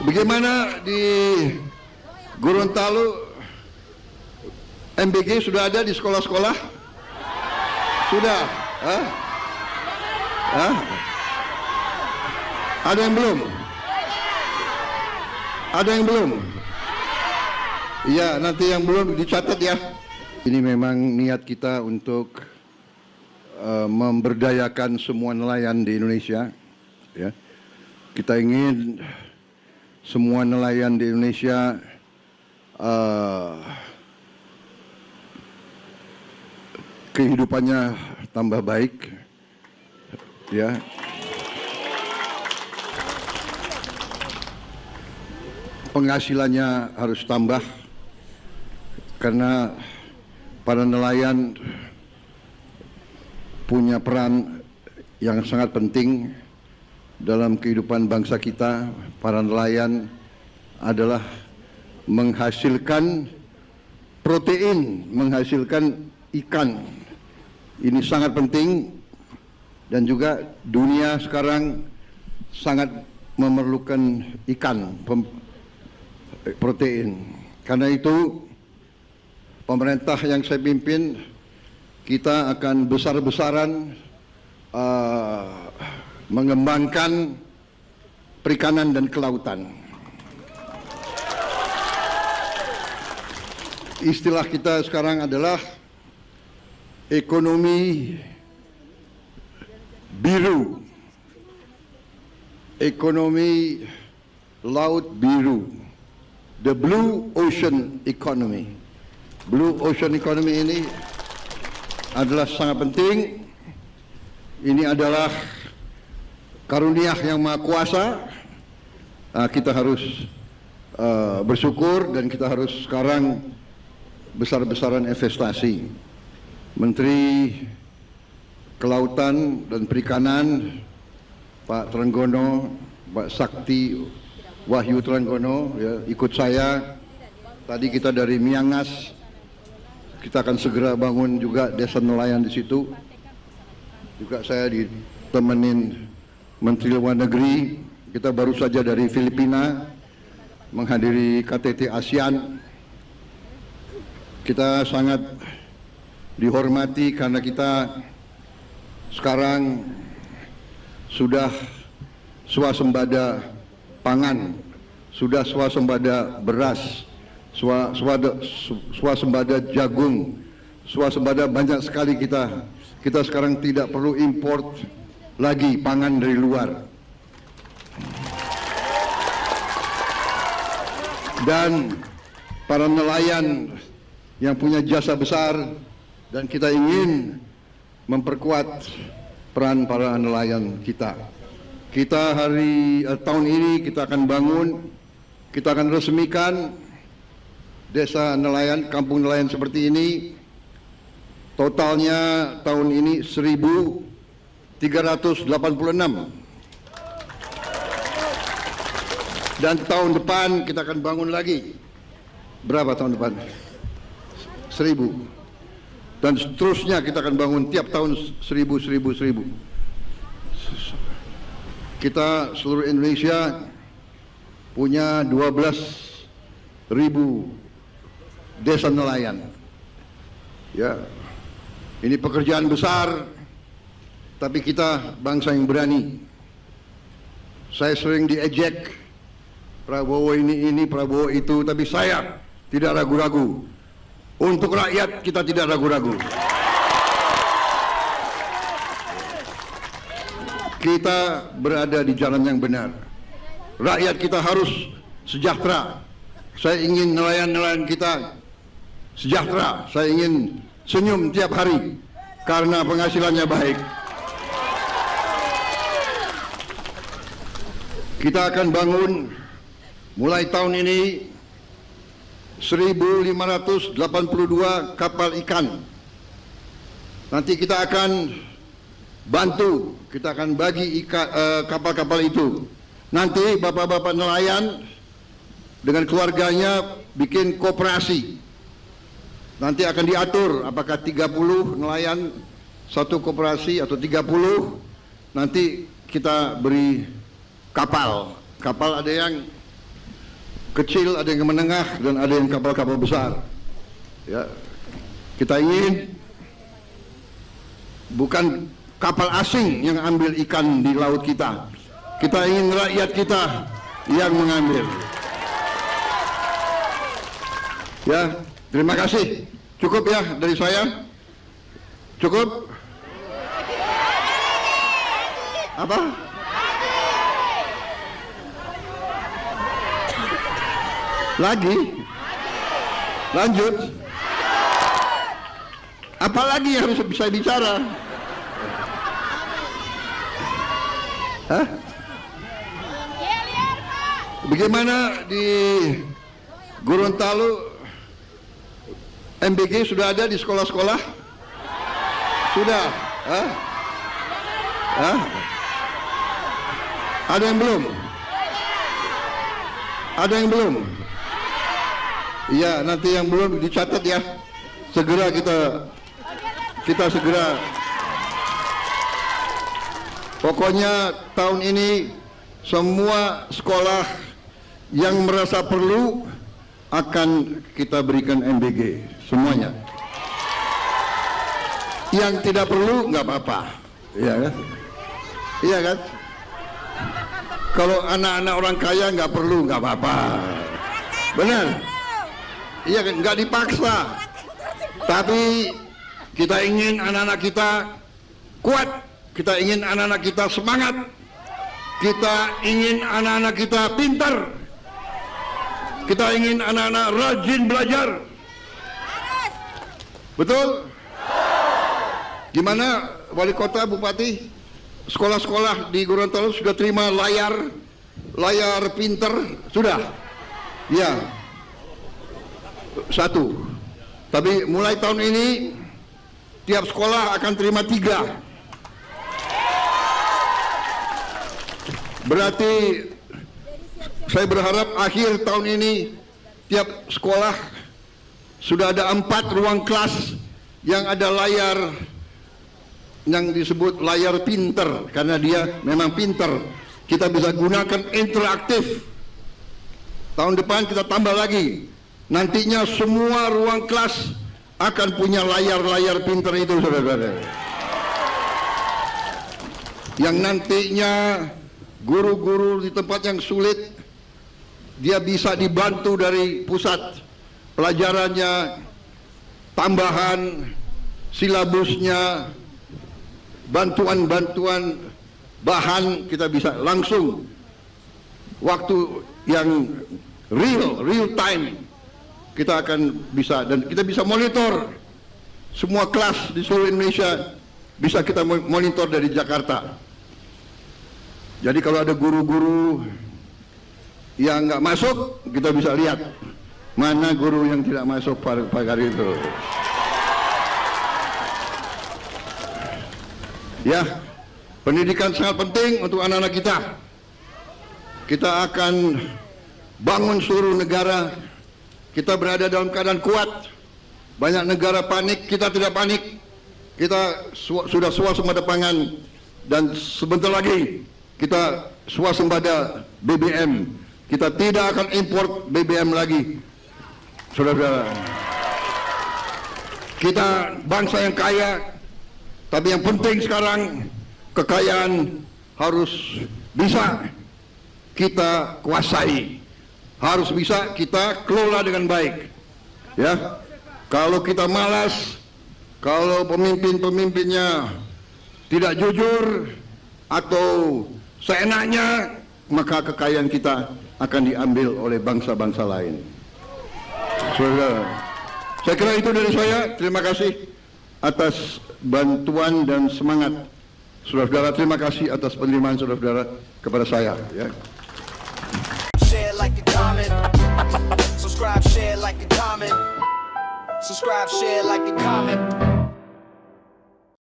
Bagaimana di Gorontalo, MBG sudah ada di sekolah-sekolah? Sudah? Ada yang belum? Ada yang belum? Iya, nanti yang belum dicatat ya. Ini memang niat kita untuk memberdayakan semua nelayan di Indonesia. Ya. Kita ingin semua nelayan di Indonesia kehidupannya tambah baik, ya. Penghasilannya harus tambah karena para nelayan punya peran yang sangat penting dalam kehidupan bangsa kita. Para nelayan adalah menghasilkan protein, menghasilkan ikan. Ini sangat penting dan juga dunia sekarang sangat memerlukan ikan, protein. Karena itu pemerintah yang saya pimpin, kita akan besar-besaran mengembangkan perikanan dan kelautan. Istilah kita sekarang adalah ekonomi biru, ekonomi laut biru, the blue ocean economy. Blue ocean economy ini adalah sangat penting. Ini adalah karunia yang maha kuasa. Kita harus bersyukur dan kita harus sekarang besar-besaran investasi. Menteri Kelautan dan Perikanan Pak Trenggono, Pak Sakti Wahyu Trenggono, ya, ikut saya. Tadi kita dari Miangas, kita akan segera bangun juga desa nelayan di situ. Juga saya ditemenin Menteri Luar Negeri. Kita baru saja dari Filipina menghadiri KTT ASEAN. Kita sangat dihormati karena kita sekarang sudah swasembada pangan, sudah swasembada beras, swasembada jagung, swasembada banyak sekali kita. Kita sekarang tidak perlu import lagi pangan dari luar. Dan para nelayan yang punya jasa besar, dan kita ingin memperkuat peran para nelayan kita. Kita tahun ini kita akan bangun, kita akan resmikan desa nelayan, kampung nelayan seperti ini. Totalnya tahun ini 1.386. Dan tahun depan kita akan bangun lagi. Berapa tahun depan? 1.000. Dan seterusnya kita akan bangun tiap tahun 1.000. Kita seluruh Indonesia punya 12.000 desa nelayan. Ya, ini pekerjaan besar, tapi kita bangsa yang berani. Saya sering diejek, Prabowo ini, Prabowo itu, tapi saya tidak ragu-ragu. Untuk rakyat kita tidak ragu-ragu. Kita berada di jalan yang benar. Rakyat kita harus sejahtera. Saya ingin nelayan-nelayan kita sejahtera. Saya ingin senyum tiap hari karena penghasilannya baik. Kita akan bangun mulai tahun ini 1.582 kapal ikan. Nanti kita akan bantu, kita akan bagi kapal-kapal itu. Nanti bapak-bapak nelayan dengan keluarganya bikin koperasi. Nanti akan diatur apakah 30 nelayan satu koperasi atau 30. Nanti kita beri kapal. Kapal ada yang kecil, ada yang menengah, dan ada yang kapal-kapal besar. Ya, kita ingin bukan kapal asing yang ambil ikan di laut kita. Kita ingin rakyat kita yang mengambil. Ya, terima kasih. Cukup ya dari saya? Cukup? Apa? Lagi? Lanjut? Apalagi yang harus bisa bicara? Hah? Bagaimana di Gorontalo MBG sudah ada di sekolah-sekolah? Sudah? Hah? Hah? Ada yang belum? Ada yang belum? Iya, nanti yang belum dicatat ya. Segera kita segera. Pokoknya tahun ini semua sekolah yang merasa perlu akan kita berikan MBG semuanya. Yang tidak perlu nggak apa-apa, iya kan? Iya kan? Kalau anak-anak orang kaya nggak perlu nggak apa-apa, benar? Iya kan? Nggak dipaksa. Tapi kita ingin anak-anak kita kuat, kita ingin anak-anak kita semangat, kita ingin anak-anak kita pintar, kita ingin anak-anak rajin belajar. Betul? Gimana wali kota, bupati, sekolah-sekolah di Gorontalo sudah terima layar pintar? Sudah? Ya. Satu. Tapi mulai tahun ini tiap sekolah akan terima 3. Berarti saya berharap akhir tahun ini tiap sekolah sudah ada 4 ruang kelas yang ada layar yang disebut layar pinter, karena dia memang pinter. Kita bisa gunakan interaktif. Tahun depan kita tambah lagi. Nantinya semua ruang kelas akan punya layar-layar pinter itu, saudara-saudara. Yang nantinya guru-guru di tempat yang sulit, dia bisa dibantu dari pusat pelajarannya, tambahan silabusnya, bantuan-bantuan bahan, kita bisa langsung waktu yang real time kita akan bisa, dan kita bisa monitor semua kelas di seluruh Indonesia, bisa kita monitor dari Jakarta. Jadi kalau ada guru-guru yang nggak masuk, kita bisa lihat mana guru yang tidak masuk pada hari itu. Ya, pendidikan sangat penting untuk anak-anak kita. Kita akan bangun seluruh negara. Kita berada dalam keadaan kuat. Banyak negara panik, kita tidak panik. Kita sudah swasembada pangan, dan sebentar lagi kita swasembada BBM. Kita tidak akan impor BBM lagi, saudara-saudara. Kita bangsa yang kaya, tapi yang penting sekarang kekayaan harus bisa kita kuasai, harus bisa kita kelola dengan baik. Ya, kalau kita malas, kalau pemimpin-pemimpinnya tidak jujur atau seenaknya, maka kekayaan kita akan diambil oleh bangsa-bangsa lain. Saudara, saya kira itu dari saya. Terima kasih atas bantuan dan semangat saudara-saudara. Terima kasih atas penerimaan saudara-saudara kepada saya. Ya. Share, like, and comment. Subscribe, share, like, and comment. Subscribe, share, like, and comment.